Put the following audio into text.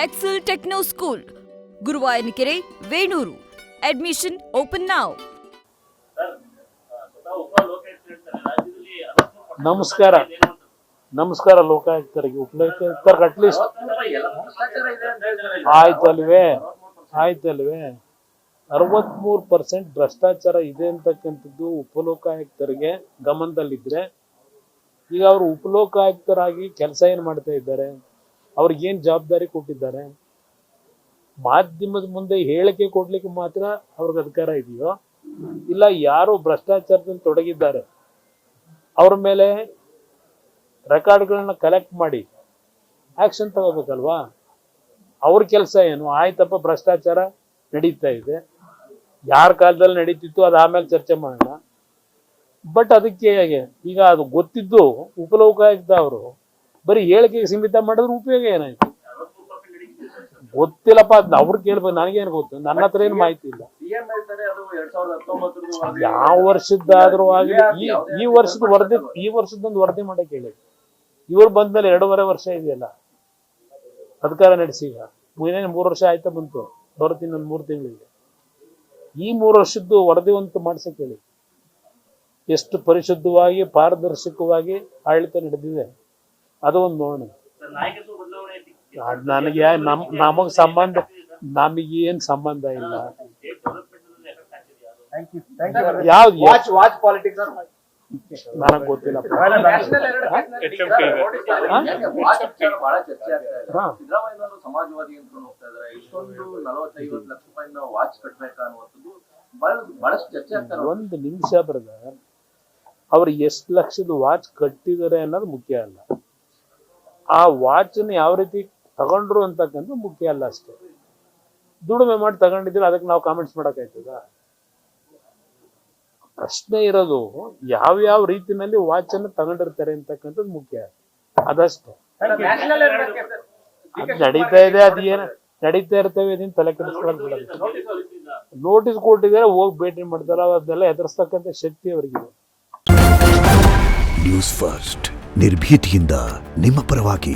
Excel Techno School, Guruvayanikere, Venuru. Admission open now. ನಮಸ್ಕಾರ ಲೋಕಾಯುಕ್ತರಿಗೆ ಉಪಲೋಕಾಯುಕ್ತರಿಗೆ at least ಆಯ್ತಲ್ವೇ 63% ಭ್ರಷ್ಟಾಚಾರ ಇದೆ ಅಂತಕ್ಕಂಥದ್ದು ಉಪಲೋಕಾಯುಕ್ತರಿಗೆ ಗಮನದಲ್ಲಿದ್ರೆ ಈಗ ಅವರು ಉಪಲೋಕಾಯುಕ್ತರಾಗಿ ಕೆಲಸ ಏನು ಮಾಡ್ತಾ ಇದ್ದಾರೆ, ಅವ್ರಿಗೇನು ಜವಾಬ್ದಾರಿ ಕೊಟ್ಟಿದ್ದಾರೆ, ಮಾಧ್ಯಮದ ಮುಂದೆ ಹೇಳಿಕೆ ಕೊಡ್ಲಿಕ್ಕೆ ಮಾತ್ರ ಅವ್ರಿಗೆ ಅಧಿಕಾರ ಇದೆಯೋ ಇಲ್ಲ ಯಾರು ಭ್ರಷ್ಟಾಚಾರದಲ್ಲಿ ತೊಡಗಿದ್ದಾರೆ ಅವ್ರ ಮೇಲೆ ರೆಕಾರ್ಡ್ಗಳನ್ನ ಕಲೆಕ್ಟ್ ಮಾಡಿ ಆಕ್ಷನ್ ತಗೋಬೇಕಲ್ವಾ? ಅವ್ರ ಕೆಲಸ ಏನು? ಆಯ್ತಪ್ಪ ಭ್ರಷ್ಟಾಚಾರ ನಡೀತಾ ಇದೆ, ಯಾರ ಕಾಲದಲ್ಲಿ ನಡೀತಿತ್ತು ಅದು ಆಮೇಲೆ ಚರ್ಚೆ ಮಾಡೋಣ. ಬಟ್ ಅದಕ್ಕೆ ಈಗ ಅದು ಗೊತ್ತಿದ್ದು ಉಪಲೋಕಾಯುಕ್ತ ಅವರು ಬರೀ ಹೇಳಿಕೆಗೆ ಸೀಮಿತ ಮಾಡಿದ್ರೆ ಉಪಯೋಗ ಏನಾಯ್ತು ಗೊತ್ತಿಲ್ಲಪ್ಪ. ಅದ್ ಅವ್ರು ಕೇಳ್ಬೇಕು, ನನಗೇನು ಗೊತ್ತು? ನನ್ನ ಹತ್ರ ಏನು ಮಾಹಿತಿ ಇಲ್ಲ. ಯಾವ ವರ್ಷದ್ದಾದ್ರೂ ಆಗಲಿ ಈ ವರ್ಷದೊಂದು ವರದಿ ಮಾಡಕ್ಕೆ ಹೇಳಿ. ಇವ್ರು ಬಂದ್ಮೇಲೆ 2.5 ವರ್ಷ ಇದೆಯಲ್ಲ ಅಧಿಕಾರ ನಡೆಸಿ, ಈಗ 3 ವರ್ಷ ಆಯ್ತಾ ಬಂತು, ಬರ್ತೀನಿ ಒಂದು 3 ತಿಂಗಳಿಗೆ. ಈ 3 ವರ್ಷದ್ದು ವರದಿ ಒಂದು ಮಾಡ್ಸಕ್ಕೆ ಹೇಳಿ. ಎಷ್ಟು ಪರಿಶುದ್ಧವಾಗಿ ಪಾರದರ್ಶಕವಾಗಿ ಆಡಳಿತ ನಡೆದಿದೆ ಅದು ಒಂದು ನೋಡೋಣ. ನನಗೆ ನಮಗೇನ್ ಸಂಬಂಧ ಇಲ್ಲ. ಯಾವ್ದು ನನಗ್ ಗೊತ್ತಿಲ್ಲ. ಒಂದು ನಿಮಿಷ ಬ್ರದರ್, ಅವ್ರು ಎಷ್ಟು ಲಕ್ಷದ ವಾಚ್ ಕಟ್ಟಿದ್ದಾರೆ ಅನ್ನೋದು ಮುಖ್ಯ ಅಲ್ಲ, ಆ ವಾಚನ್ನು ಯಾವ ರೀತಿ ತಗೊಂಡ್ರು ಅಂತಕ್ಕಂಥ ಮುಖ್ಯ ಅಲ್ಲ ಅಷ್ಟೇ. ದುಡಿಮೆ ಮಾಡಿ ತಗೊಂಡಿದ್ರೆ ಅದಕ್ಕೆ ನಾವು ಕಾಮೆಂಟ್ಸ್ ಮಾಡಕ್ಕಾಯ್ತದ? ಪ್ರಶ್ನೆ ಇರೋದು ಯಾವ ರೀತಿನಲ್ಲಿ ವಾಚ್ ಅನ್ನು ತಗೊಂಡಿರ್ತಾರೆ ಅಂತಕ್ಕಂಥದ್ದು ಮುಖ್ಯ, ಅದಷ್ಟೇ. ಅದು ನಡೀತಾ ಇದೆ, ಅದೇನು ನಡೀತಾ ಇರ್ತವೆ, ಅದನ್ನ ತಲೆ ಕೆಡಿಸ್ಕೊಳ್ಳೋದು ಬಿಡಲ್ಲ. ನೋಟಿಸ್ ಕೊಟ್ಟಿದ್ದಾರೆ, ಹೋಗಿ ಭೇಟಿ ಮಾಡ್ತಾರ, ಅದನ್ನೆಲ್ಲ ಎದುರಿಸ್ತಕ್ಕಂಥ ಶಕ್ತಿ ಅವರಿಗಿದೆ. ನ್ಯೂಸ್ ಫಸ್ಟ್ ನಿರ್ಭೀತಿಯಿಂದ ನಿಮ್ಮ ಪರವಾಗಿ.